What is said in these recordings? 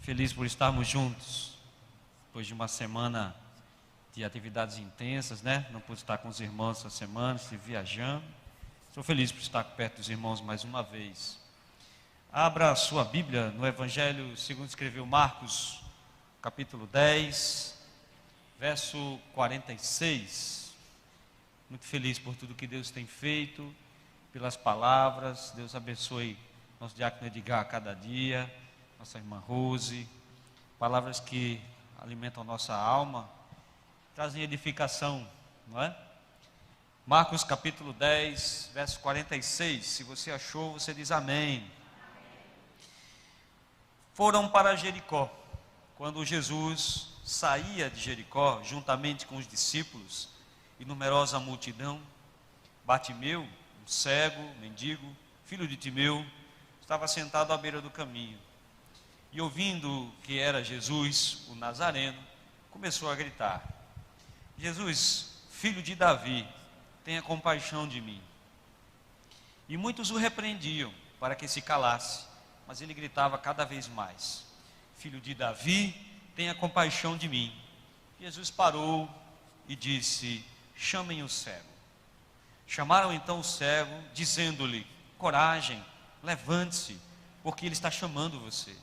Feliz por estarmos juntos, depois de uma semana de atividades intensas, né? Não pude estar com os irmãos essa semana, estive viajando. Estou feliz por estar perto dos irmãos mais uma vez. Abra a sua Bíblia no Evangelho segundo escreveu Marcos, capítulo 10, verso 46. Muito feliz por tudo que Deus tem feito, pelas palavras. Deus abençoe nosso diácono Edgar a cada dia, nossa irmã Rose. Palavras que alimentam nossa alma, trazem edificação, não é? Marcos capítulo 10, verso 46. Se você achou, você diz amém. Foram para Jericó. Quando Jesus saía de Jericó, juntamente com os discípulos e numerosa multidão, Bartimeu, um cego, mendigo, filho de Timeu, estava sentado à beira do caminho. E ouvindo que era Jesus, o Nazareno, começou a gritar: Jesus, filho de Davi, tenha compaixão de mim. E muitos o repreendiam para que se calasse, mas ele gritava cada vez mais: Filho de Davi, tenha compaixão de mim. Jesus parou e disse: chamem o cego. Chamaram então o cego, dizendo-lhe: coragem, levante-se, porque ele está chamando você.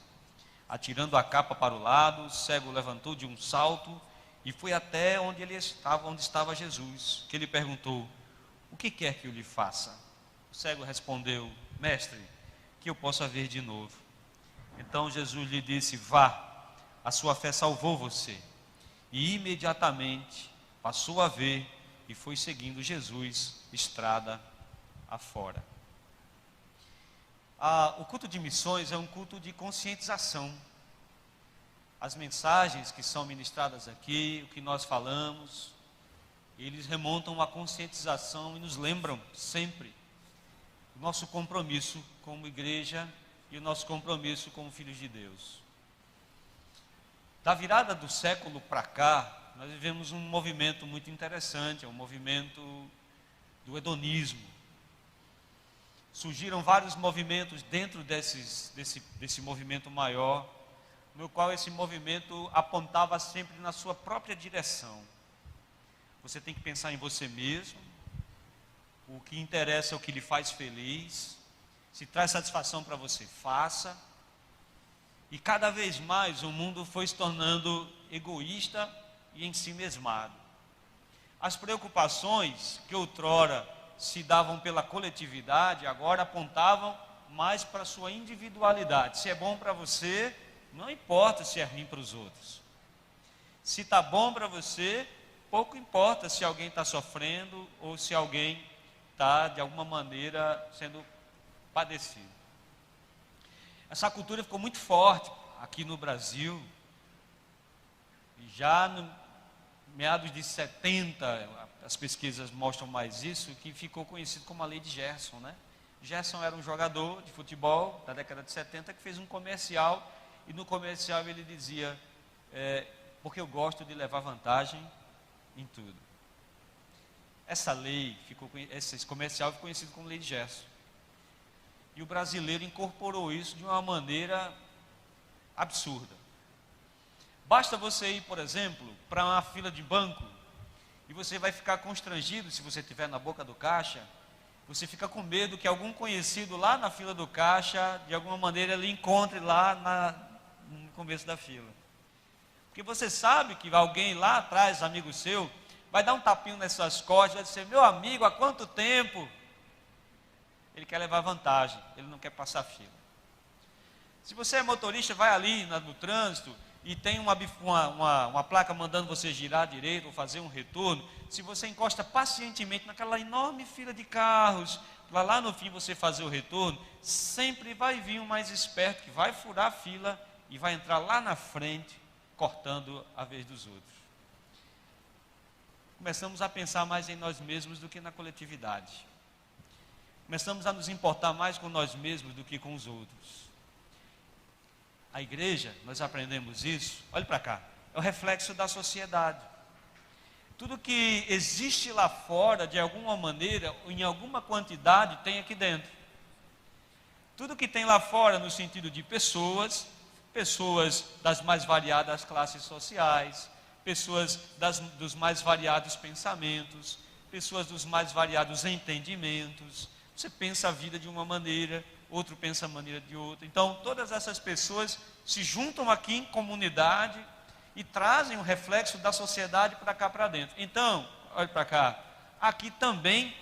Atirando a capa para o lado, o cego levantou de um salto e foi até onde estava Jesus, que ele perguntou: o que quer que eu lhe faça? O cego respondeu: mestre, que eu possa ver de novo. Então Jesus lhe disse: vá, a sua fé salvou você. E imediatamente passou a ver e foi seguindo Jesus estrada afora. O culto de missões é um culto de conscientização. As mensagens que são ministradas aqui, o que nós falamos, eles remontam à conscientização e nos lembram sempre o nosso compromisso como igreja e o nosso compromisso como filhos de Deus. Da virada do século para cá, nós vivemos um movimento muito interessante, é um movimento do hedonismo. Surgiram vários movimentos dentro desse movimento maior, no qual esse movimento apontava sempre na sua própria direção. Você tem que pensar em você mesmo, o que interessa é o que lhe faz feliz, se traz satisfação para você, faça. E cada vez mais o mundo foi se tornando egoísta e ensimesmado. As preocupações que outrora se davam pela coletividade, agora apontavam mais para a sua individualidade. Se é bom para você, não importa se é ruim para os outros. Se está bom para você, pouco importa se alguém está sofrendo ou se alguém está, de alguma maneira, sendo padecido. Essa cultura ficou muito forte aqui no Brasil. E já no meados de 70, as pesquisas mostram mais isso, que ficou conhecido como a lei de Gerson, né? Gerson era um jogador de futebol da década de 70 que fez um comercial, e no comercial ele dizia: porque eu gosto de levar vantagem em tudo. Esse comercial ficou conhecido como lei de Gerson. E o brasileiro incorporou isso de uma maneira absurda. Basta você ir, por exemplo, para uma fila de banco, e você vai ficar constrangido se você estiver na boca do caixa. Você fica com medo que algum conhecido lá na fila do caixa, de alguma maneira, ele encontre lá no começo da fila. Porque você sabe que alguém lá atrás, amigo seu, vai dar um tapinho nas suas costas, vai dizer: meu amigo, há quanto tempo? Ele quer levar vantagem, ele não quer passar fila. Se você é motorista, vai ali no trânsito e tem uma placa mandando você girar à direita ou fazer um retorno. Se você encosta pacientemente naquela enorme fila de carros, para lá no fim você fazer o retorno, sempre vai vir um mais esperto que vai furar a fila e vai entrar lá na frente, cortando a vez dos outros. Começamos a pensar mais em nós mesmos do que na coletividade. Começamos a nos importar mais com nós mesmos do que com os outros. A igreja, nós aprendemos isso, olhe para cá, é o reflexo da sociedade. Tudo que existe lá fora, de alguma maneira, em alguma quantidade, tem aqui dentro. Tudo que tem lá fora, no sentido de pessoas, pessoas das mais variadas classes sociais, pessoas dos mais variados pensamentos, pessoas dos mais variados entendimentos. Você pensa a vida de uma maneira, outro pensa a maneira de outra. Então, todas essas pessoas se juntam aqui em comunidade e trazem um reflexo da sociedade para cá para dentro. Então, olha para cá, aqui também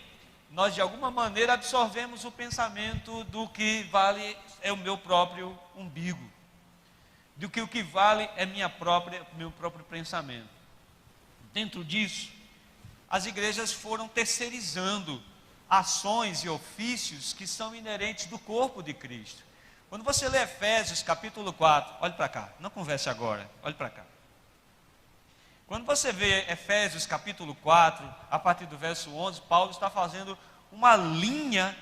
nós de alguma maneira absorvemos o pensamento do que vale é o meu próprio umbigo, do que o que vale é meu próprio pensamento. Dentro disso, as igrejas foram terceirizando ações e ofícios que são inerentes do corpo de Cristo. Quando você lê Efésios capítulo 4, olhe para cá, não converse agora, olhe para cá. Quando você vê Efésios capítulo 4, a partir do verso 11, Paulo está fazendo uma linha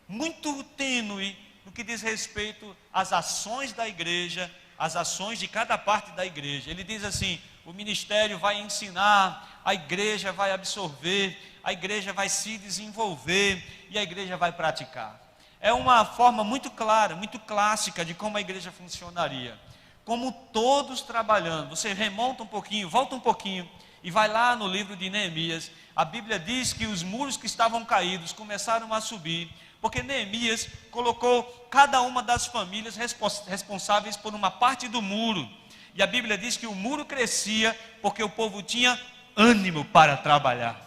muito tênue no que diz respeito às ações da igreja, às ações de cada parte da igreja. Ele diz assim: o ministério vai ensinar, a igreja vai absorver, a igreja vai se desenvolver e a igreja vai praticar. É uma forma muito clara, muito clássica de como a igreja funcionaria. Como todos trabalhando. Você remonta um pouquinho, volta um pouquinho e vai lá no livro de Neemias. A Bíblia diz que os muros que estavam caídos começaram a subir, porque Neemias colocou cada uma das famílias responsáveis por uma parte do muro. E a Bíblia diz que o muro crescia porque o povo tinha ânimo para trabalhar.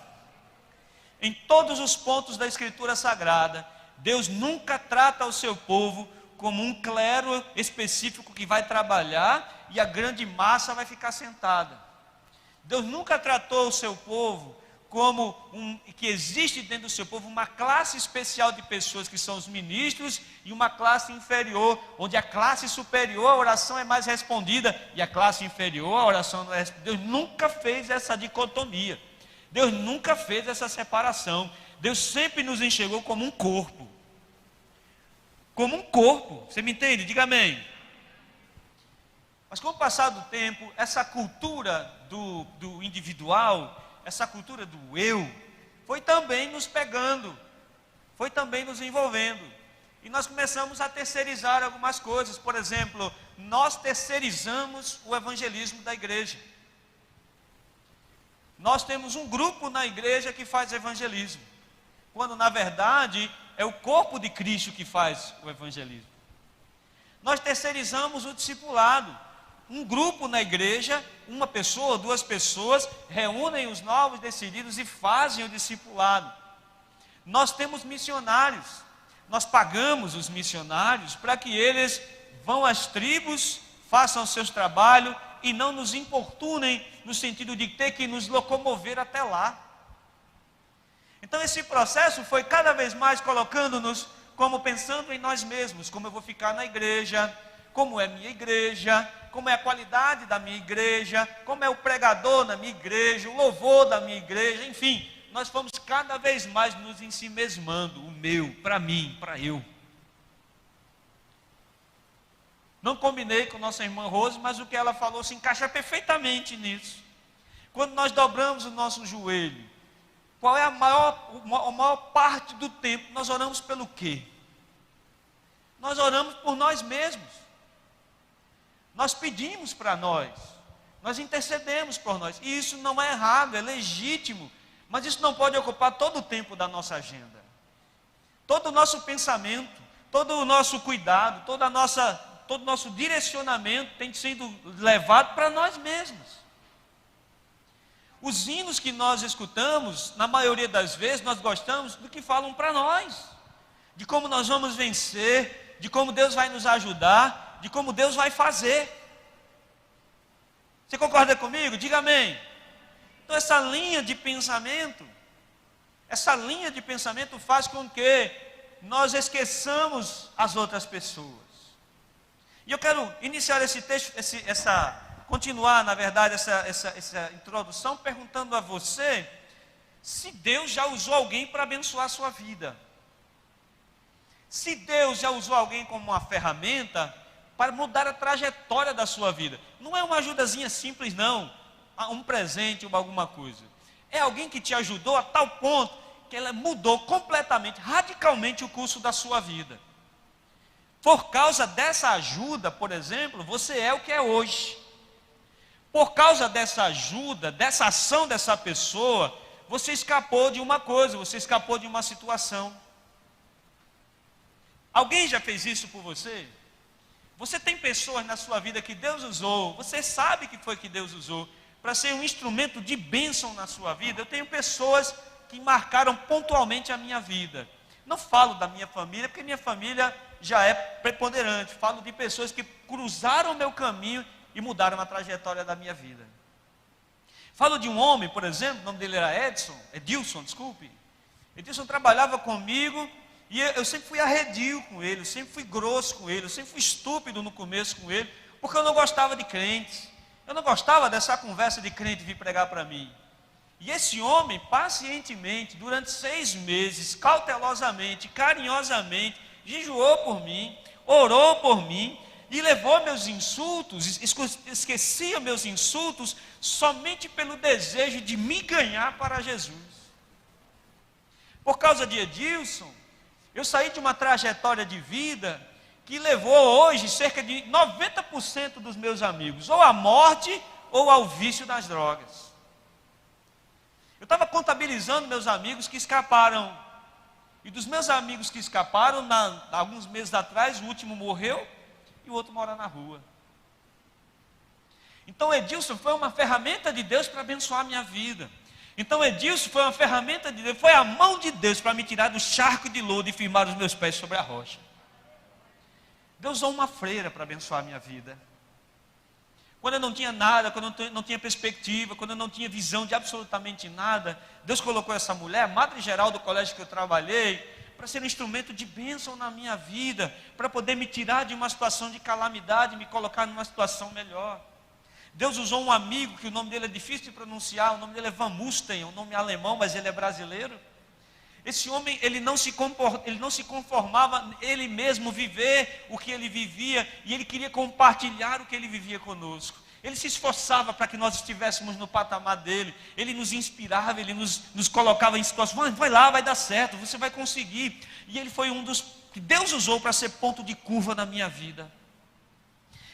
Em todos os pontos da Escritura Sagrada, Deus nunca trata o seu povo como um clero específico que vai trabalhar e a grande massa vai ficar sentada. Deus nunca tratou o seu povo como que existe dentro do seu povo uma classe especial de pessoas que são os ministros e uma classe inferior, onde a classe superior a oração é mais respondida e a classe inferior a oração não é respondida. Deus nunca fez essa dicotomia. Deus nunca fez essa separação. Deus sempre nos enxergou como um corpo. Como um corpo, você me entende? Diga amém. Mas com o passar do tempo, essa cultura do individual, essa cultura do eu, foi também nos pegando, foi também nos envolvendo. E nós começamos a terceirizar algumas coisas. Por exemplo, nós terceirizamos o evangelismo da igreja. Nós temos um grupo na igreja que faz evangelismo, quando na verdade é o corpo de Cristo que faz o evangelismo. Nós terceirizamos o discipulado. Um grupo na igreja, uma pessoa, duas pessoas, reúnem os novos decididos e fazem o discipulado. Nós temos missionários. Nós pagamos os missionários para que eles vão às tribos, façam seus trabalhos e não nos importunem no sentido de ter que nos locomover até lá. Então esse processo foi cada vez mais colocando-nos como pensando em nós mesmos, como eu vou ficar na igreja, como é minha igreja, como é a qualidade da minha igreja, como é o pregador na minha igreja, o louvor da minha igreja, enfim, nós fomos cada vez mais nos ensimesmando, o meu, para mim, para eu. Não combinei com nossa irmã Rose, mas o que ela falou se encaixa perfeitamente nisso. Quando nós dobramos o nosso joelho, qual é a maior parte do tempo? Nós oramos pelo quê? Nós oramos por nós mesmos. Nós pedimos para nós intercedemos por nós. E isso não é errado, é legítimo. Mas isso não pode ocupar todo o tempo da nossa agenda. Todo o nosso pensamento, todo o nosso cuidado, todo o nosso direcionamento tem sido levado para nós mesmos. Os hinos que nós escutamos, na maioria das vezes, nós gostamos do que falam para nós, de como nós vamos vencer, de como Deus vai nos ajudar, de como Deus vai fazer. Você concorda comigo? Diga amém. Então essa linha de pensamento faz com que nós esqueçamos as outras pessoas. E eu quero iniciar esse texto, continuar, na verdade, essa introdução, perguntando a você se Deus já usou alguém para abençoar a sua vida. Se Deus já usou alguém como uma ferramenta para mudar a trajetória da sua vida. Não é uma ajudazinha simples, não. Um presente ou alguma coisa. É alguém que te ajudou a tal ponto que ela mudou completamente, radicalmente o curso da sua vida. Por causa dessa ajuda, por exemplo, você é o que é hoje. Por causa dessa ajuda, dessa ação dessa pessoa, você escapou de uma coisa, você escapou de uma situação. Alguém já fez isso por você? Você tem pessoas na sua vida que Deus usou, você sabe que foi que Deus usou, para ser um instrumento de bênção na sua vida. Eu tenho pessoas que marcaram pontualmente a minha vida. Não falo da minha família, porque minha família já é preponderante. Falo de pessoas que cruzaram o meu caminho e mudaram a trajetória da minha vida. Falo de um homem, por exemplo, o nome dele era Edilson, desculpe. Edilson trabalhava comigo e eu sempre fui arredio com ele, eu sempre fui grosso com ele, eu sempre fui estúpido no começo com ele, porque eu não gostava de crente. Eu não gostava dessa conversa de crente vir pregar para mim. E esse homem, pacientemente, durante 6 meses, cautelosamente, carinhosamente, jejuou por mim, orou por mim, e levou meus insultos, esquecia meus insultos, somente pelo desejo de me ganhar para Jesus. Por causa de Edilson, eu saí de uma trajetória de vida que levou hoje cerca de 90% dos meus amigos, ou à morte, ou ao vício das drogas. Eu estava contabilizando meus amigos que escaparam, e dos meus amigos que escaparam, alguns meses atrás, o último morreu, e o outro mora na rua. Então Edilson foi uma ferramenta de Deus para abençoar a minha vida. Então Edilson foi uma ferramenta de Deus, foi a mão de Deus para me tirar do charco de lodo e firmar os meus pés sobre a rocha. Deus usou uma freira para abençoar a minha vida. Quando eu não tinha nada, quando eu não tinha perspectiva, quando eu não tinha visão de absolutamente nada, Deus colocou essa mulher, madre geral do colégio que eu trabalhei, para ser um instrumento de bênção na minha vida, para poder me tirar de uma situação de calamidade, me colocar numa situação melhor. Deus usou um amigo, que o nome dele é difícil de pronunciar, o nome dele é Van Musten, é um nome alemão, mas ele é brasileiro. Esse homem, ele não se conformava ele mesmo viver o que ele vivia, e ele queria compartilhar o que ele vivia conosco. Ele se esforçava para que nós estivéssemos no patamar dele, ele nos inspirava, ele nos colocava em situações, vai lá, vai dar certo, você vai conseguir. E ele foi um dos que Deus usou para ser ponto de curva na minha vida.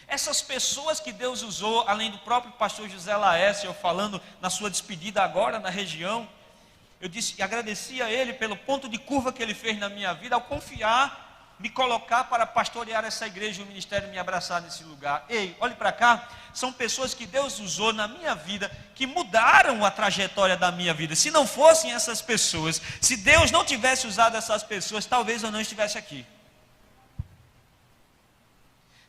Essas pessoas que Deus usou, além do próprio pastor José Laércio, falando na sua despedida agora na região, eu disse e agradeci a ele pelo ponto de curva que ele fez na minha vida, ao confiar, me colocar para pastorear essa igreja e o ministério me abraçar nesse lugar. Ei, olhe para cá, são pessoas que Deus usou na minha vida, que mudaram a trajetória da minha vida. Se não fossem essas pessoas, se Deus não tivesse usado essas pessoas, talvez eu não estivesse aqui.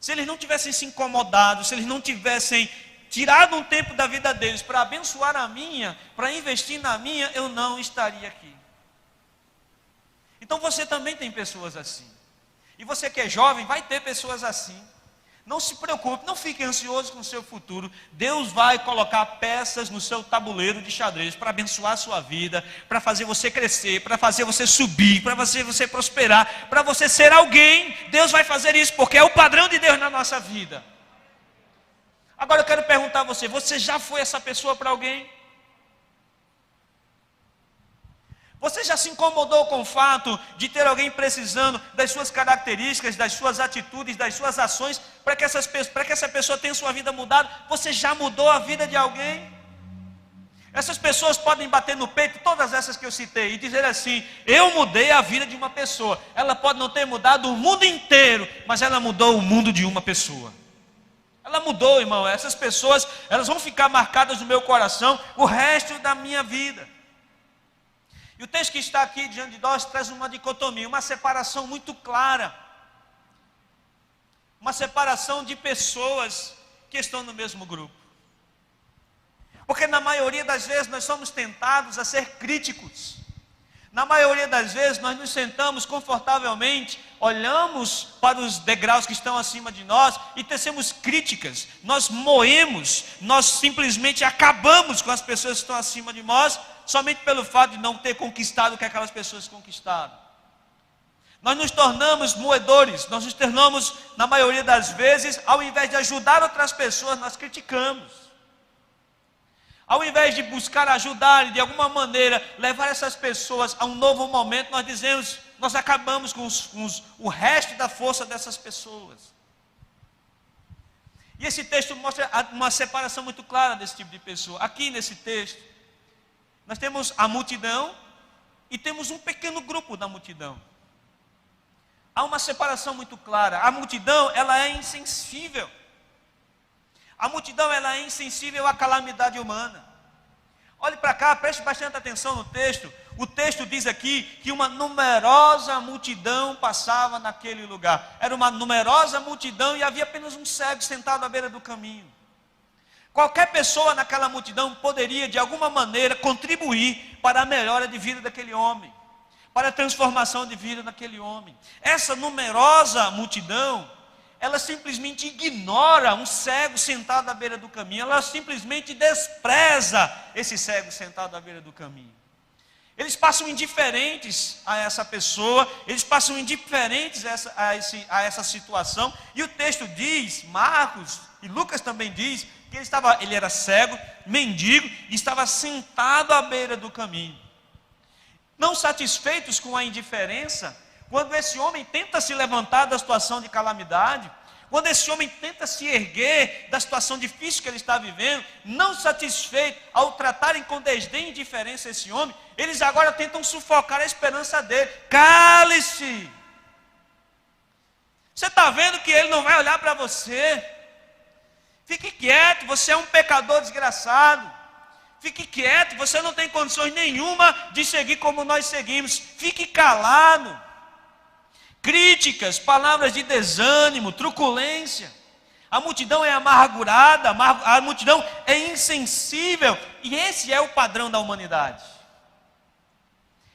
Se eles não tivessem se incomodado, se eles não tivessem tirado um tempo da vida deles para abençoar a minha, para investir na minha, eu não estaria aqui. Então você também tem pessoas assim. E você que é jovem, vai ter pessoas assim. Não se preocupe, não fique ansioso com o seu futuro. Deus vai colocar peças no seu tabuleiro de xadrez para abençoar a sua vida, para fazer você crescer, para fazer você subir, para fazer você prosperar, para você ser alguém. Deus vai fazer isso, porque é o padrão de Deus na nossa vida. Agora eu quero perguntar a você, você já foi essa pessoa para alguém? Você já se incomodou com o fato de ter alguém precisando das suas características, das suas atitudes, das suas ações, para que essa pessoa tenha sua vida mudada? Você já mudou a vida de alguém? Essas pessoas podem bater no peito, todas essas que eu citei, e dizer assim: eu mudei a vida de uma pessoa. Ela pode não ter mudado o mundo inteiro, mas ela mudou o mundo de uma pessoa. Ela mudou, irmão. Essas pessoas, elas vão ficar marcadas no meu coração o resto da minha vida. E o texto que está aqui diante de nós traz uma dicotomia, uma separação muito clara. Uma separação de pessoas que estão no mesmo grupo. Porque na maioria das vezes nós somos tentados a ser críticos. Na maioria das vezes nós nos sentamos confortavelmente, olhamos para os degraus que estão acima de nós e tecemos críticas. Nós moemos, nós simplesmente acabamos com as pessoas que estão acima de nós, somente pelo fato de não ter conquistado o que aquelas pessoas conquistaram. Nós nos tornamos moedores, nós nos tornamos, na maioria das vezes, ao invés de ajudar outras pessoas, nós criticamos. Ao invés de buscar ajudar e de alguma maneira levar essas pessoas a um novo momento, nós dizemos: nós acabamos com o resto da força dessas pessoas. E esse texto mostra uma separação muito clara desse tipo de pessoa. Aqui nesse texto, nós temos a multidão e temos um pequeno grupo da multidão. Há uma separação muito clara. A multidão, ela é insensível. A multidão, ela é insensível à calamidade humana. Olhe para cá, preste bastante atenção no texto. O texto diz aqui que uma numerosa multidão passava naquele lugar. Era uma numerosa multidão e havia apenas um cego sentado à beira do caminho. Qualquer pessoa naquela multidão poderia, de alguma maneira, contribuir para a melhora de vida daquele homem, para a transformação de vida daquele homem. Essa numerosa multidão, ela simplesmente ignora um cego sentado à beira do caminho. Ela simplesmente despreza esse cego sentado à beira do caminho. Eles passam indiferentes a essa pessoa, eles passam indiferentes a essa situação. E o texto diz, Marcos e Lucas também diz, que ele era cego, mendigo, e estava sentado à beira do caminho. Não satisfeitos com a indiferença, quando esse homem tenta se levantar da situação de calamidade, quando esse homem tenta se erguer da situação difícil que ele está vivendo, não satisfeito ao tratarem com desdém e indiferença esse homem, eles agora tentam sufocar a esperança dele. Cale-se! Você está vendo que ele não vai olhar para você? Fique quieto, você é um pecador desgraçado. Fique quieto, você não tem condições nenhuma de seguir como nós seguimos. Fique calado. Críticas, palavras de desânimo, truculência. A multidão é amargurada, a multidão é insensível. E esse é o padrão da humanidade.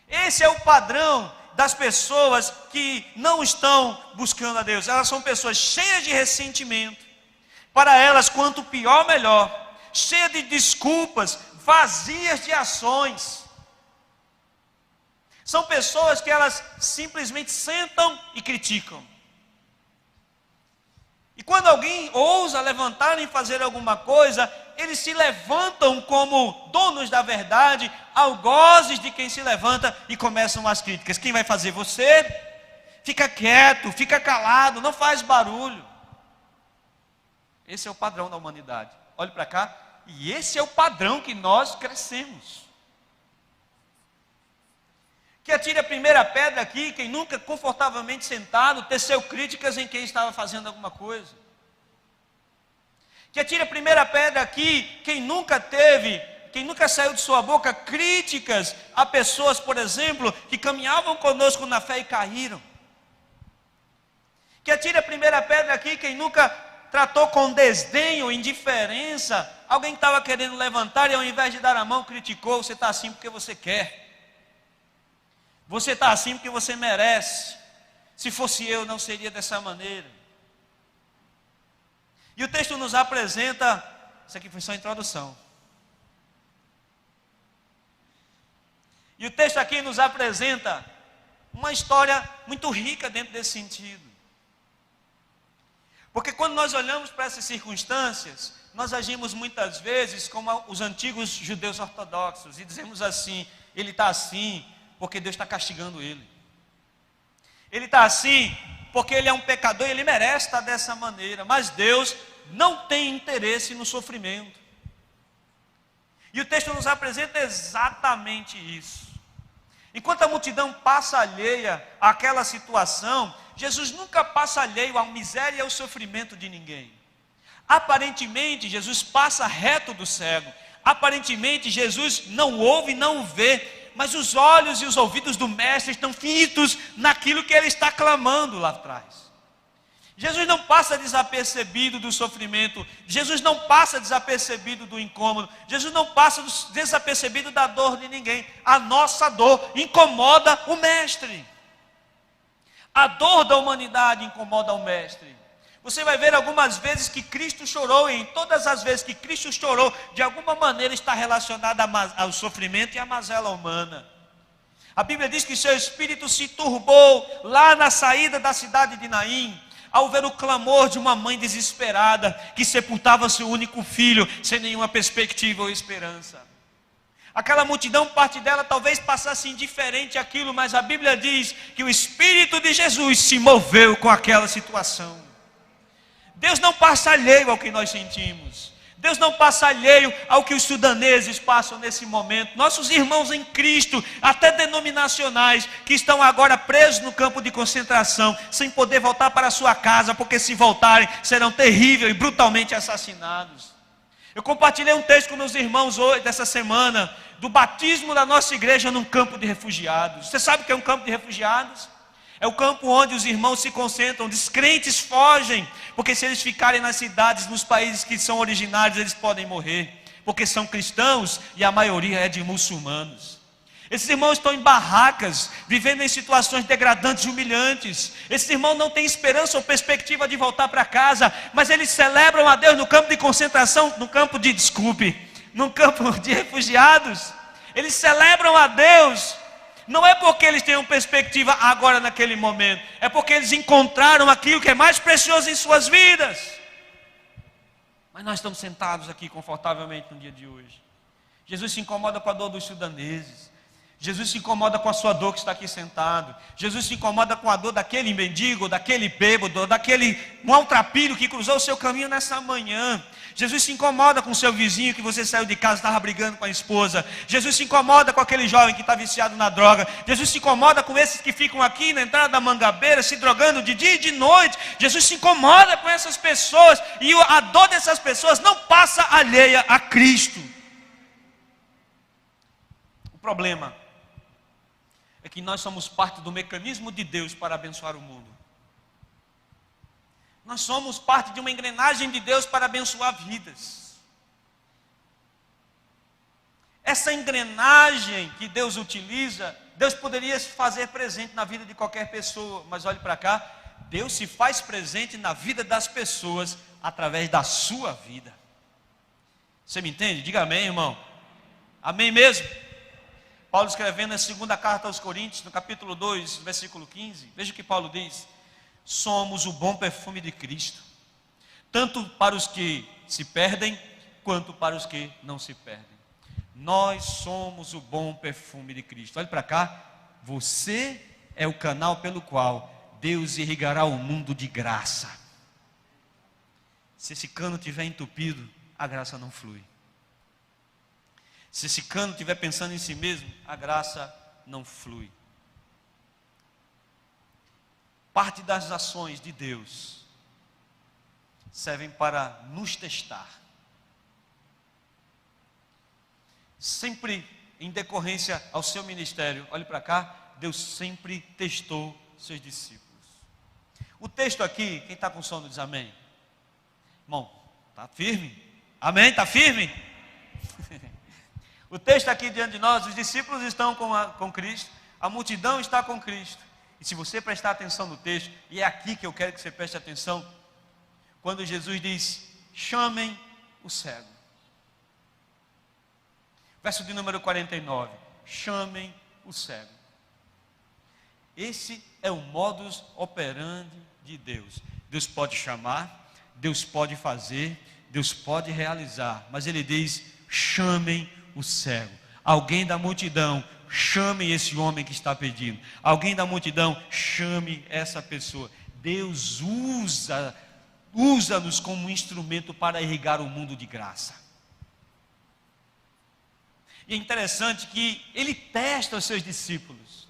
Esse é o padrão das pessoas que não estão buscando a Deus. Elas são pessoas cheias de ressentimento. Para elas, quanto pior, melhor. Cheias de desculpas, vazias de ações. São pessoas que elas simplesmente sentam e criticam. E quando alguém ousa levantar e fazer alguma coisa, eles se levantam como donos da verdade, algozes de quem se levanta, e começam as críticas. Quem vai fazer? Você? Fica quieto, fica calado, não faz barulho. Esse é o padrão da humanidade. Olhe para cá. E esse é o padrão que nós crescemos. Que atire a primeira pedra aqui, quem nunca confortavelmente sentado teceu críticas em quem estava fazendo alguma coisa. Que atire a primeira pedra aqui, quem nunca saiu de sua boca críticas a pessoas, por exemplo, que caminhavam conosco na fé e caíram. Que atire a primeira pedra aqui, quem nunca tratou com desdém ou indiferença alguém que estava querendo levantar e ao invés de dar a mão criticou. Você está assim porque você quer. Você está assim porque você merece. Se fosse eu, não seria dessa maneira. E o texto nos apresenta, isso aqui foi só a introdução. E o texto aqui nos apresenta uma história muito rica dentro desse sentido. Porque quando nós olhamos para essas circunstâncias, nós agimos muitas vezes como os antigos judeus ortodoxos e dizemos assim: ele está assim porque Deus está castigando ele. Ele está assim porque ele é um pecador e ele merece estar dessa maneira. Mas Deus não tem interesse no sofrimento. E o texto nos apresenta exatamente isso. Enquanto a multidão passa alheia àquela situação, Jesus nunca passa alheio à miséria e ao sofrimento de ninguém. Aparentemente, Jesus passa reto do cego. Aparentemente, Jesus não ouve, não vê. Mas os olhos e os ouvidos do mestre estão fitos naquilo que ele está clamando lá atrás. Jesus não passa desapercebido do sofrimento. Jesus não passa desapercebido do incômodo. Jesus não passa desapercebido da dor de ninguém. A nossa dor incomoda o mestre. A dor da humanidade incomoda o mestre. Você vai ver algumas vezes que Cristo chorou, e em todas as vezes que Cristo chorou, de alguma maneira está relacionada ao sofrimento e à mazela humana. A Bíblia diz que seu espírito se turbou lá na saída da cidade de Naim, ao ver o clamor de uma mãe desesperada, que sepultava seu único filho, sem nenhuma perspectiva ou esperança. Aquela multidão, parte dela talvez passasse indiferente àquilo, mas a Bíblia diz que o Espírito de Jesus se moveu com aquela situação. Deus não passa alheio ao que nós sentimos. Deus não passa alheio ao que os sudaneses passam nesse momento. Nossos irmãos em Cristo, até denominacionais, que estão agora presos no campo de concentração, sem poder voltar para a sua casa, porque se voltarem serão terrível e brutalmente assassinados. Eu compartilhei um texto com meus irmãos hoje, dessa semana, do batismo da nossa igreja num campo de refugiados. Você sabe o que é um campo de refugiados? É o campo onde os irmãos se concentram, os crentes fogem, porque se eles ficarem nas cidades, nos países que são originários, eles podem morrer, porque são cristãos e a maioria é de muçulmanos. Esses irmãos estão em barracas, vivendo em situações degradantes e humilhantes. Esses irmãos não têm esperança ou perspectiva de voltar para casa, mas eles celebram a Deus no campo de concentração, no campo de refugiados. Eles celebram a Deus. Não é porque eles tenham perspectiva agora naquele momento, é porque eles encontraram aquilo que é mais precioso em suas vidas. Mas nós estamos sentados aqui confortavelmente no dia de hoje. Jesus se incomoda com a dor dos sudaneses. Jesus se incomoda com a sua dor que está aqui sentado. Jesus se incomoda com a dor daquele mendigo, daquele bêbado, daquele maltrapilho que cruzou o seu caminho nessa manhã. Jesus se incomoda com o seu vizinho que você saiu de casa e estava brigando com a esposa. Jesus se incomoda com aquele jovem que está viciado na droga. Jesus se incomoda com esses que ficam aqui na entrada da Mangabeira se drogando de dia e de noite. Jesus se incomoda com essas pessoas, e a dor dessas pessoas não passa alheia a Cristo. O problema é que nós somos parte do mecanismo de Deus para abençoar o mundo. Nós somos parte de uma engrenagem de Deus para abençoar vidas. Essa engrenagem que Deus utiliza, Deus poderia se fazer presente na vida de qualquer pessoa, mas olhe para cá, Deus se faz presente na vida das pessoas através da sua vida. Você me entende? Diga amém, irmão. Amém mesmo? Paulo escrevendo na segunda carta aos Coríntios, no capítulo 2, versículo 15, veja o que Paulo diz: somos o bom perfume de Cristo, tanto para os que se perdem, quanto para os que não se perdem. Nós somos o bom perfume de Cristo. Olhe para cá, você é o canal pelo qual Deus irrigará o mundo de graça. Se esse cano estiver entupido, a graça não flui. Se esse cano estiver pensando em si mesmo, a graça não flui. Parte das ações de Deus servem para nos testar. Sempre em decorrência ao seu ministério, olhe para cá, Deus sempre testou seus discípulos. O texto aqui, quem está com sono diz amém. Irmão, está firme? Amém? Está firme? O texto aqui diante de nós, os discípulos estão com Cristo, a multidão está com Cristo. E se você prestar atenção no texto, e é aqui que eu quero que você preste atenção, quando Jesus diz: chamem o cego. Verso de número 49, chamem o cego. Esse é o modus operandi de Deus. Deus pode chamar, Deus pode fazer, Deus pode realizar, mas Ele diz: chamem o cego. Alguém da multidão, chame esse homem que está pedindo. Alguém da multidão, chame essa pessoa. Deus usa-nos como instrumento para irrigar o mundo de graça. E é interessante que Ele testa os seus discípulos.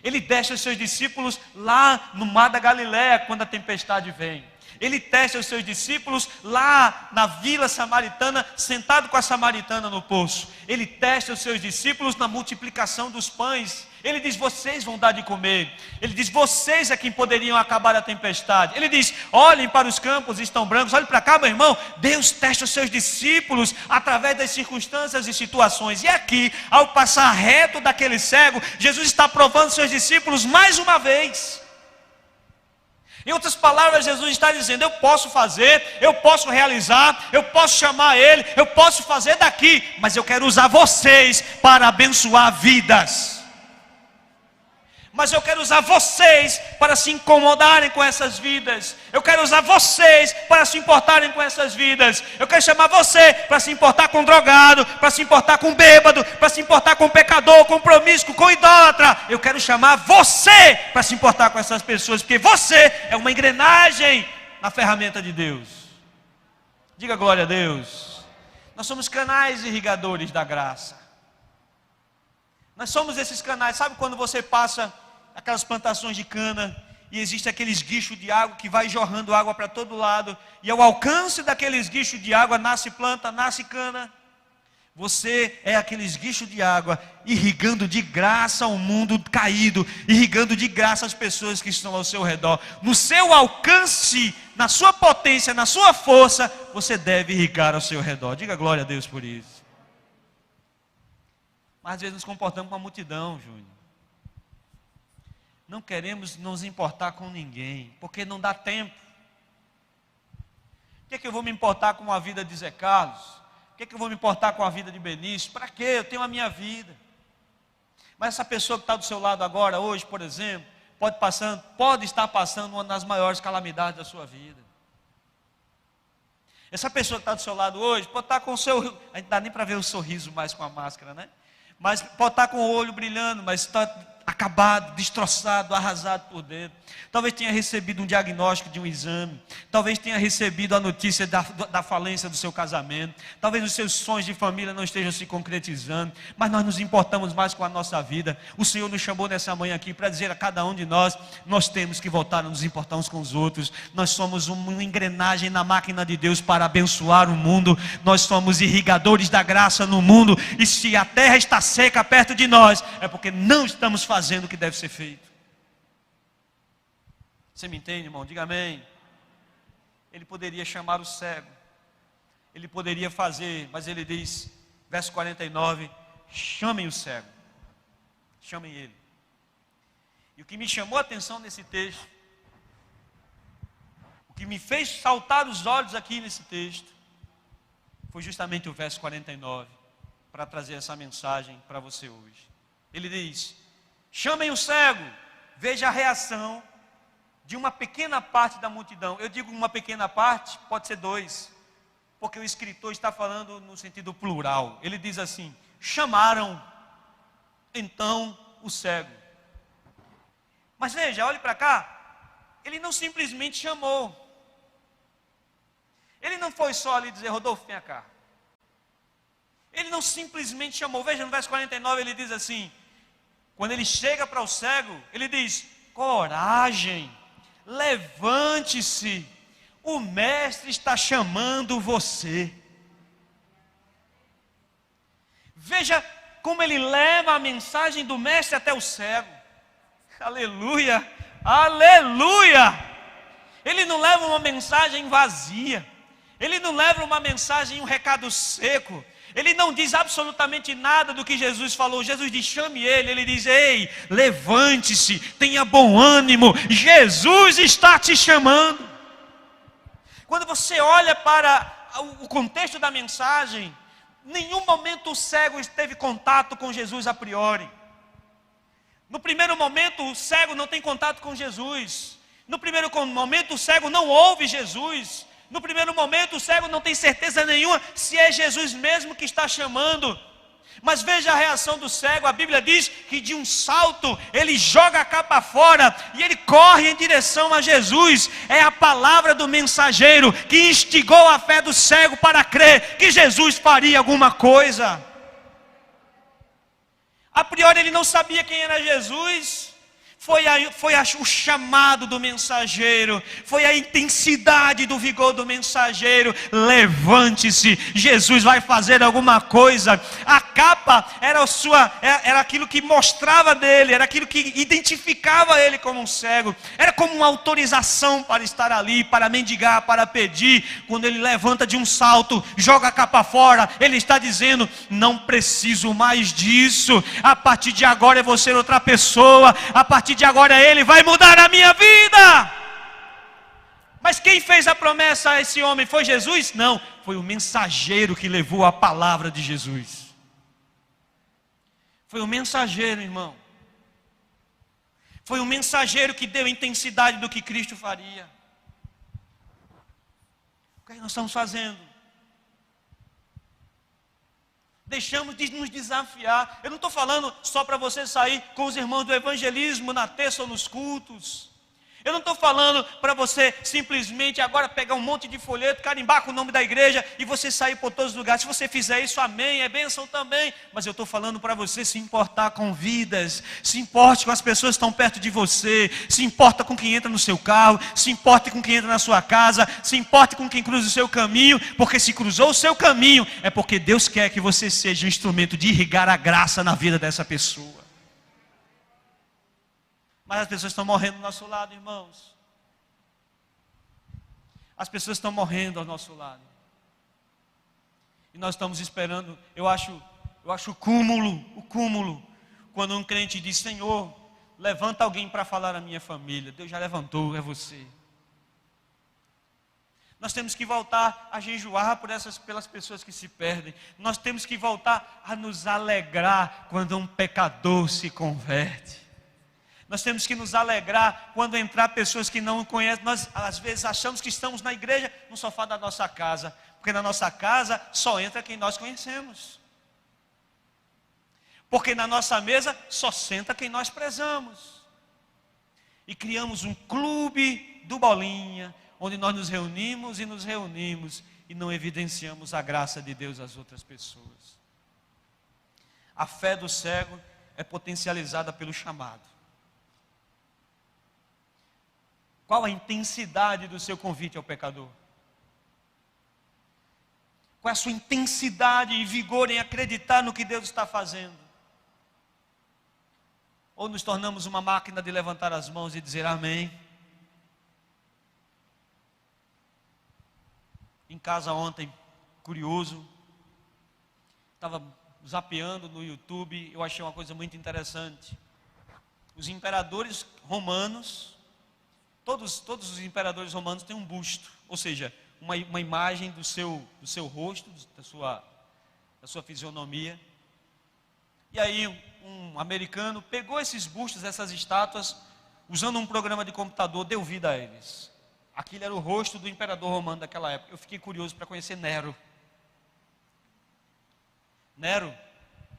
Ele testa os seus discípulos lá no mar da Galileia, quando a tempestade vem. Ele testa os seus discípulos lá na vila samaritana, sentado com a samaritana no poço. Ele testa os seus discípulos na multiplicação dos pães. Ele diz: vocês vão dar de comer. Ele diz: vocês é quem poderiam acabar a tempestade. Ele diz: olhem para os campos, estão brancos. Olhe para cá, meu irmão. Deus testa os seus discípulos através das circunstâncias e situações. E aqui, ao passar reto daquele cego, Jesus está provando seus discípulos mais uma vez. Em outras palavras, Jesus está dizendo: eu posso fazer, eu posso realizar, eu posso chamar Ele, eu posso fazer daqui, mas eu quero usar vocês para abençoar vidas. Mas eu quero usar vocês para se incomodarem com essas vidas. Eu quero usar vocês para se importarem com essas vidas. Eu quero chamar você para se importar com drogado, para se importar com bêbado, para se importar com pecador, com promíscuo, com idólatra. Eu quero chamar você para se importar com essas pessoas, porque você é uma engrenagem na ferramenta de Deus. Diga glória a Deus. Nós somos canais irrigadores da graça. Nós somos esses canais. Sabe quando você passa aquelas plantações de cana e existe aqueles guichos de água que vai jorrando água para todo lado, e ao alcance daqueles guichos de água nasce planta, nasce cana? Você é aqueles guichos de água irrigando de graça o mundo caído, irrigando de graça as pessoas que estão ao seu redor. No seu alcance, na sua potência, na sua força, você deve irrigar ao seu redor. Diga glória a Deus por isso. Mas às vezes nos comportamos com a multidão, Júnior. Não queremos nos importar com ninguém, porque não dá tempo. Por que eu vou me importar com a vida de Zé Carlos? Por que eu vou me importar com a vida de Benício? Para quê? Eu tenho a minha vida. Mas essa pessoa que está do seu lado agora, hoje, por exemplo, pode estar passando uma das maiores calamidades da sua vida. Essa pessoa que está do seu lado hoje, pode estar com o seu... A gente não dá nem para ver o sorriso mais com a máscara, né? Mas pode estar com o olho brilhando, mas está acabado, destroçado, arrasado por dentro. Talvez tenha recebido um diagnóstico de um exame. Talvez tenha recebido a notícia da falência do seu casamento. Talvez os seus sonhos de família não estejam se concretizando. Mas nós nos importamos mais com a nossa vida. O Senhor nos chamou nessa manhã aqui para dizer a cada um de nós: nós temos que voltar a nos importar uns com os outros. Nós somos uma engrenagem na máquina de Deus para abençoar o mundo. Nós somos irrigadores da graça no mundo. E se a terra está seca perto de nós, é porque não estamos fazendo o que deve ser feito. Você me entende, irmão? Diga amém. Ele poderia chamar o cego, ele poderia fazer, mas ele diz, verso 49, chamem o cego, chamem ele. E o que me chamou a atenção nesse texto, o que me fez saltar os olhos aqui nesse texto, foi justamente o verso 49, para trazer essa mensagem para você hoje. Ele diz: chamem o cego. Veja a reação de uma pequena parte da multidão. Eu digo uma pequena parte, pode ser dois, porque o escritor está falando no sentido plural. Ele diz assim: chamaram então o cego. Mas veja, olhe para cá, ele não simplesmente chamou. Ele não foi só ali dizer: Rodolfo, vem cá. Ele não simplesmente chamou. Veja no verso 49, ele diz assim, quando ele chega para o cego, ele diz: coragem, levante-se, o mestre está chamando você. Veja como ele leva a mensagem do mestre até o cego. Aleluia, aleluia. Ele não leva uma mensagem vazia, ele não leva uma mensagem, um recado seco. Ele não diz absolutamente nada do que Jesus falou. Jesus diz: chame ele. Ele diz: ei, levante-se, tenha bom ânimo, Jesus está te chamando. Quando você olha para o contexto da mensagem, nenhum momento o cego teve contato com Jesus a priori. No primeiro momento o cego não tem contato com Jesus. No primeiro momento o cego não ouve Jesus. No primeiro momento o cego não tem certeza nenhuma se é Jesus mesmo que está chamando. Mas veja a reação do cego. A Bíblia diz que de um salto ele joga a capa fora e ele corre em direção a Jesus. É a palavra do mensageiro que instigou a fé do cego para crer que Jesus faria alguma coisa. A priori ele não sabia quem era Jesus. Foi o chamado do mensageiro, foi a intensidade do vigor do mensageiro. Levante-se, Jesus vai fazer alguma coisa. A capa era aquilo que mostrava dele, era aquilo que identificava ele como um cego, era como uma autorização para estar ali, para mendigar, para pedir. Quando ele levanta de um salto, joga a capa fora, ele está dizendo: não preciso mais disso, a partir de agora eu vou ser outra pessoa, a partir de agora ele vai mudar a minha vida. Mas quem fez a promessa a esse homem? Foi Jesus? Não, foi o mensageiro que levou a palavra de Jesus. Foi o mensageiro, irmão. Foi um mensageiro que deu intensidade do que Cristo faria. O que nós estamos fazendo? Deixamos de nos desafiar. Eu não estou falando só para você sair com os irmãos do evangelismo na terça ou nos cultos. Eu não estou falando para você simplesmente agora pegar um monte de folheto, carimbar com o nome da igreja e você sair por todos os lugares. Se você fizer isso, amém, é bênção também. Mas eu estou falando para você se importar com vidas, se importe com as pessoas que estão perto de você, se importa com quem entra no seu carro, se importe com quem entra na sua casa, se importe com quem cruza o seu caminho, porque se cruzou o seu caminho, é porque Deus quer que você seja um instrumento de irrigar a graça na vida dessa pessoa. Mas as pessoas estão morrendo ao nosso lado, irmãos. As pessoas estão morrendo ao nosso lado. E nós estamos esperando, eu acho o cúmulo, quando um crente diz: Senhor, levanta alguém para falar à minha família. Deus já levantou, é você. Nós temos que voltar a jejuar pelas pessoas que se perdem. Nós temos que voltar a nos alegrar quando um pecador se converte. Nós temos que nos alegrar quando entrar pessoas que não conhecem. Nós às vezes achamos que estamos na igreja, no sofá da nossa casa, porque na nossa casa só entra quem nós conhecemos. Porque na nossa mesa só senta quem nós prezamos. E criamos um clube do bolinha, onde nós nos reunimos e não evidenciamos a graça de Deus às outras pessoas. A fé do cego é potencializada pelo chamado. Qual a intensidade do seu convite ao pecador? Qual é a sua intensidade e vigor em acreditar no que Deus está fazendo? Ou nos tornamos uma máquina de levantar as mãos e dizer amém? Em casa ontem, curioso, estava zapeando no YouTube, eu achei uma coisa muito interessante. Os imperadores romanos, todos os imperadores romanos têm um busto, ou seja, uma imagem do seu rosto, da sua fisionomia. E aí um americano pegou esses bustos, essas estátuas, usando um programa de computador, deu vida a eles. Aquilo era o rosto do imperador romano daquela época. Eu fiquei curioso para conhecer Nero. Nero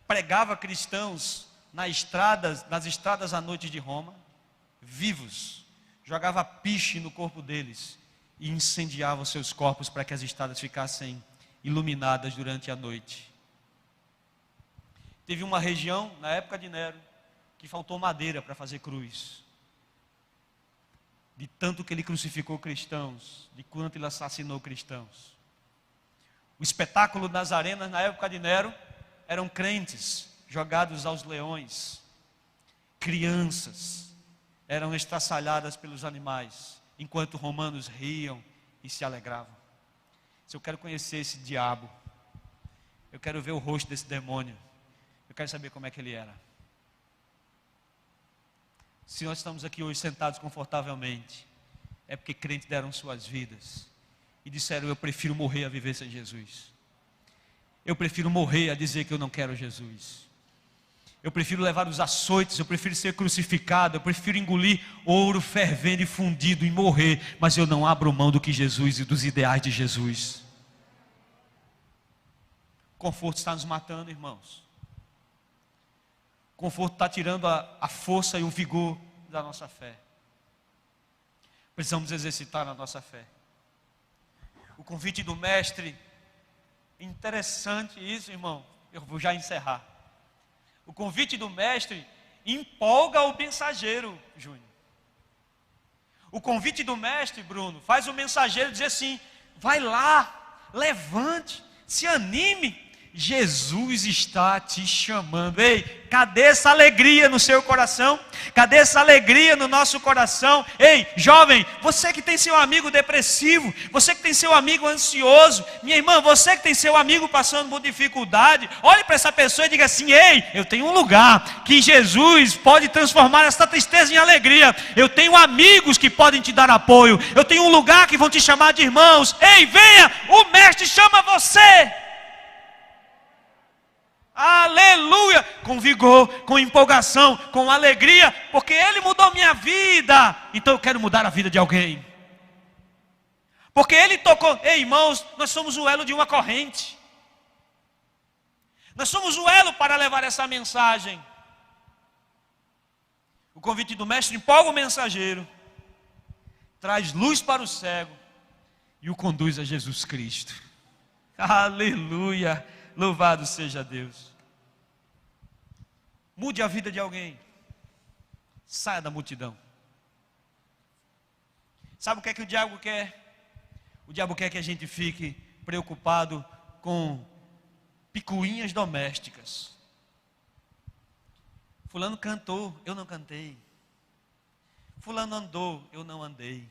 pregava cristãos nas estradas à noite de Roma, vivos. Jogava piche no corpo deles e incendiava os seus corpos para que as estradas ficassem iluminadas durante a noite. Teve uma região, na época de Nero, que faltou madeira para fazer cruz. De tanto que ele crucificou cristãos, de quanto ele assassinou cristãos. O espetáculo nas arenas, na época de Nero, eram crentes jogados aos leões. Crianças eram estraçalhadas pelos animais, enquanto romanos riam e se alegravam. Se eu quero conhecer esse diabo, eu quero ver o rosto desse demônio, eu quero saber como é que ele era. Se nós estamos aqui hoje sentados confortavelmente, é porque crentes deram suas vidas e disseram: eu prefiro morrer a viver sem Jesus. Eu prefiro morrer a dizer que eu não quero Jesus. Eu prefiro levar os açoites, eu prefiro ser crucificado, eu prefiro engolir ouro fervendo e fundido e morrer, mas eu não abro mão do que Jesus e dos ideais de Jesus. O conforto está nos matando, irmãos. O conforto está tirando a força e o vigor da nossa fé. Precisamos exercitar a nossa fé. O convite do mestre, interessante isso, irmão. Eu vou já encerrar. O convite do mestre empolga o mensageiro, Júnior. O convite do mestre, Bruno, faz o mensageiro dizer assim: vai lá, levante, se anime. Jesus está te chamando. Ei, cadê essa alegria no seu coração? Cadê essa alegria no nosso coração? Ei, jovem, você que tem seu amigo depressivo, você que tem seu amigo ansioso, minha irmã, você que tem seu amigo passando por dificuldade, olhe para essa pessoa e diga assim: ei, eu tenho um lugar que Jesus pode transformar essa tristeza em alegria. Eu tenho amigos que podem te dar apoio. Eu tenho um lugar que vão te chamar de irmãos. Ei, venha, o mestre chama você. Aleluia! Com vigor, com empolgação, com alegria, porque Ele mudou minha vida. Então eu quero mudar a vida de alguém. Porque Ele tocou. Ei, irmãos, nós somos o elo de uma corrente. Nós somos o elo para levar essa mensagem. O convite do mestre empolga o mensageiro, traz luz para o cego e o conduz a Jesus Cristo. Aleluia! Louvado seja Deus. Mude a vida de alguém. Saia da multidão. Sabe o que é que o diabo quer? O diabo quer que a gente fique preocupado com picuinhas domésticas. Fulano cantou, eu não cantei. Fulano andou, eu não andei.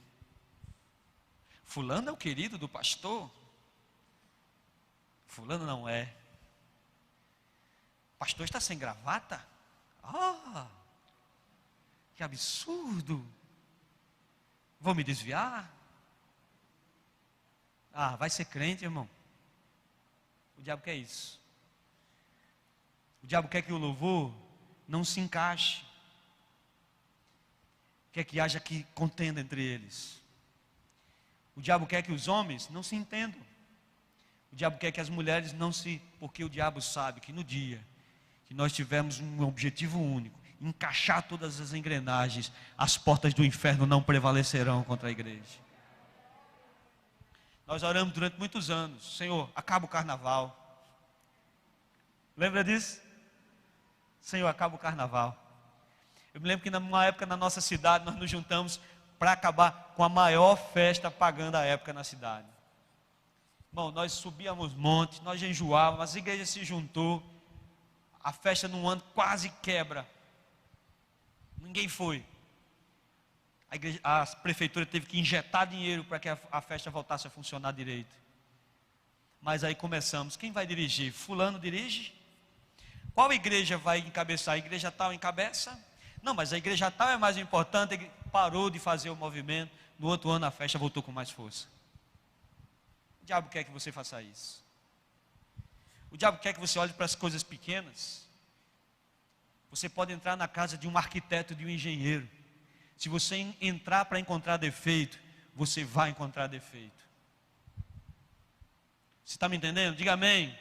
Fulano é o querido do pastor. Fulano não é. O pastor está sem gravata? Ah, que absurdo. Vou me desviar? Ah, vai ser crente, irmão. O diabo quer isso. O diabo quer que o louvor não se encaixe. Quer que haja que contenda entre eles. O diabo quer que os homens não se entendam. O diabo quer que as mulheres não se... Porque o diabo sabe que no dia que nós tivermos um objetivo único, encaixar todas as engrenagens, as portas do inferno não prevalecerão contra a igreja. Nós oramos durante muitos anos: Senhor, acaba o carnaval. Lembra disso? Senhor, acaba o carnaval. Eu me lembro que numa época na nossa cidade nós nos juntamos para acabar com a maior festa pagã da época na cidade. Bom, nós subíamos montes, nós enjoávamos, as igrejas se juntou, a festa num ano quase quebra. Ninguém foi. A prefeitura teve que injetar dinheiro para que a festa voltasse a funcionar direito. Mas aí começamos: quem vai dirigir? Fulano dirige? Qual igreja vai encabeçar? A igreja tal encabeça? Não, mas a igreja tal é mais importante. Parou de fazer o movimento. No outro ano a festa voltou com mais força. O diabo quer que você faça isso. O diabo quer que você olhe para as coisas pequenas. Você pode entrar na casa de um arquiteto, de um engenheiro. Se você entrar para encontrar defeito, você vai encontrar defeito. Você está me entendendo? Diga amém.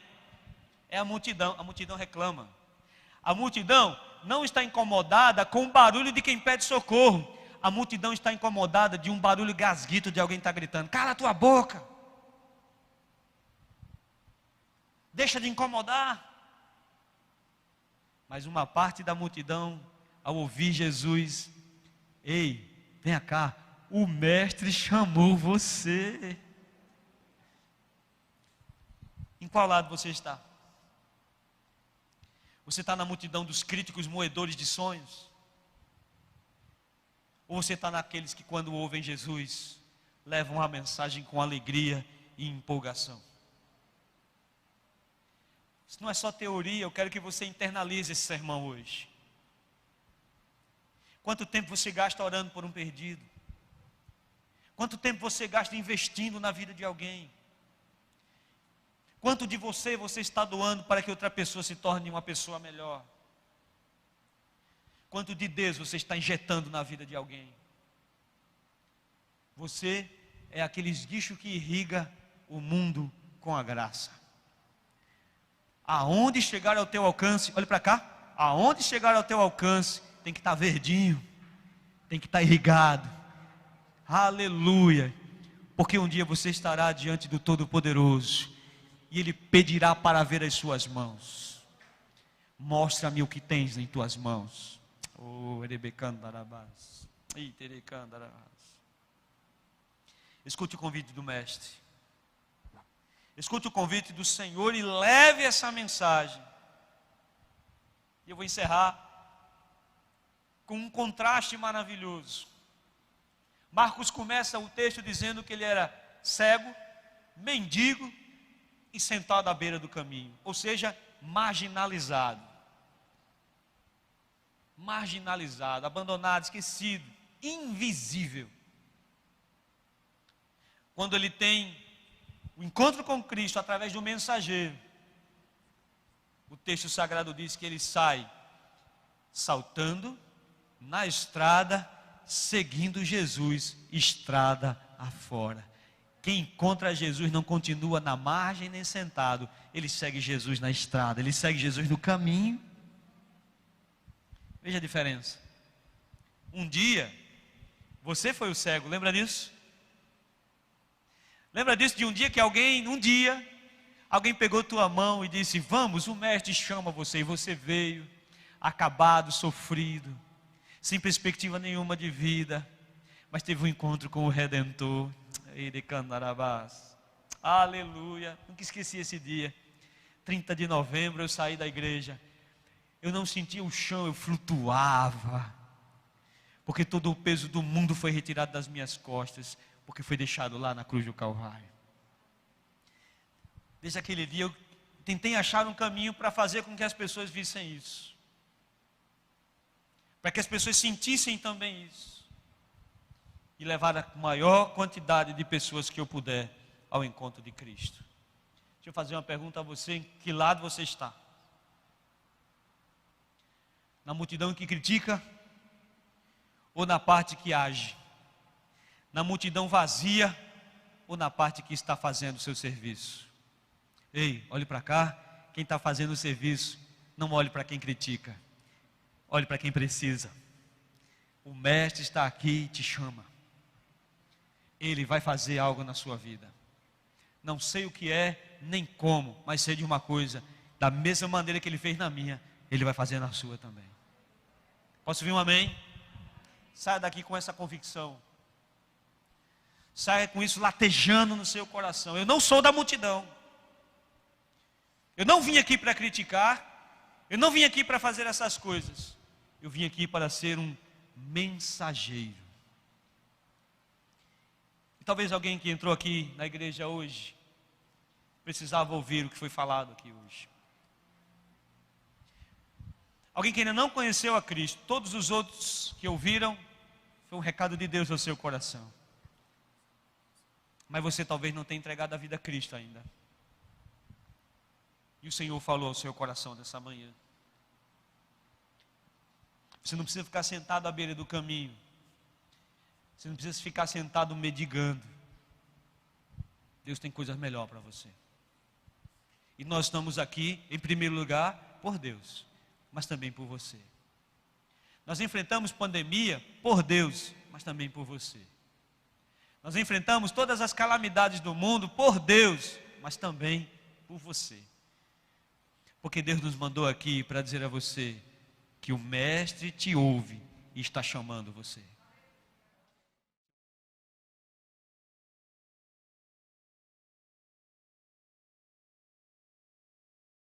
É a multidão reclama. A multidão não está incomodada com o barulho de quem pede socorro. A multidão está incomodada de um barulho gasguito de alguém que está gritando: cala a tua boca. Deixa de incomodar. Mas uma parte da multidão, ao ouvir Jesus: ei, venha cá, o mestre chamou você. Em qual lado você está? Você está na multidão dos críticos moedores de sonhos? Ou você está naqueles que, quando ouvem Jesus, levam a mensagem com alegria e empolgação? Isso não é só teoria, eu quero que você internalize esse sermão hoje. Quanto tempo você gasta orando por um perdido? Quanto tempo você gasta investindo na vida de alguém? Quanto de você está doando para que outra pessoa se torne uma pessoa melhor? Quanto de Deus você está injetando na vida de alguém? Você é aquele esguicho que irriga o mundo com a graça. Aonde chegar ao teu alcance, olha para cá, aonde chegar ao teu alcance, tem que estar verdinho, tem que estar irrigado. Aleluia, porque um dia você estará diante do Todo-Poderoso, e Ele pedirá para ver as suas mãos. Mostra-me o que tens em tuas mãos. Oh, erebecandarabás. Escute o convite do mestre. Escute o convite do Senhor e leve essa mensagem. E eu vou encerrar com um contraste maravilhoso. Marcos começa o texto dizendo que ele era cego, mendigo e sentado à beira do caminho, ou seja, marginalizado, abandonado, esquecido, invisível. Quando ele tem o encontro com Cristo através do mensageiro, O texto sagrado diz que ele sai saltando na estrada, seguindo Jesus, estrada afora. Quem encontra Jesus não continua na margem nem sentado, ele segue Jesus na estrada, ele segue Jesus no caminho. Veja a diferença. Um dia, você foi o cego, lembra disso? Lembra disso de um dia que alguém pegou tua mão e disse: vamos, o mestre chama você, e você veio, acabado, sofrido, sem perspectiva nenhuma de vida, mas teve um encontro com o Redentor. Aleluia, nunca esqueci esse dia. 30 de novembro eu saí da igreja, eu não sentia o chão, eu flutuava, porque todo o peso do mundo foi retirado das minhas costas, porque foi deixado lá na cruz do Calvário. Desde aquele dia eu tentei achar um caminho para fazer com que as pessoas vissem isso, para que as pessoas sentissem também isso, e levar a maior quantidade de pessoas que eu puder ao encontro de Cristo. Deixa eu fazer uma pergunta a você: em que lado você está? Na multidão que critica ou na parte que age? Na multidão vazia ou na parte que está fazendo o seu serviço? Ei, olhe para cá. Quem está fazendo o serviço, não olhe para quem critica, olhe para quem precisa. O mestre está aqui e te chama. Ele vai fazer algo na sua vida. Não sei o que é, nem como, mas sei de uma coisa: da mesma maneira que ele fez na minha, ele vai fazer na sua também. Posso ouvir um amém? Saia daqui com essa convicção. Saia com isso latejando no seu coração. Eu não sou da multidão. Eu não vim aqui para criticar. Eu não vim aqui para fazer essas coisas. Eu vim aqui para ser um mensageiro. E talvez alguém que entrou aqui na igreja hoje precisava ouvir o que foi falado aqui hoje. Alguém que ainda não conheceu a Cristo. Todos os outros que ouviram, foi um recado de Deus ao seu coração. Mas você talvez não tenha entregado a vida a Cristo ainda. E o Senhor falou ao seu coração dessa manhã. Você não precisa ficar sentado à beira do caminho. Você não precisa ficar sentado mendigando. Deus tem coisas melhores para você. E nós estamos aqui, em primeiro lugar, por Deus, mas também por você. Nós enfrentamos pandemia por Deus, mas também por você. Nós enfrentamos todas as calamidades do mundo por Deus, mas também por você. Porque Deus nos mandou aqui para dizer a você que o Mestre te ouve e está chamando você.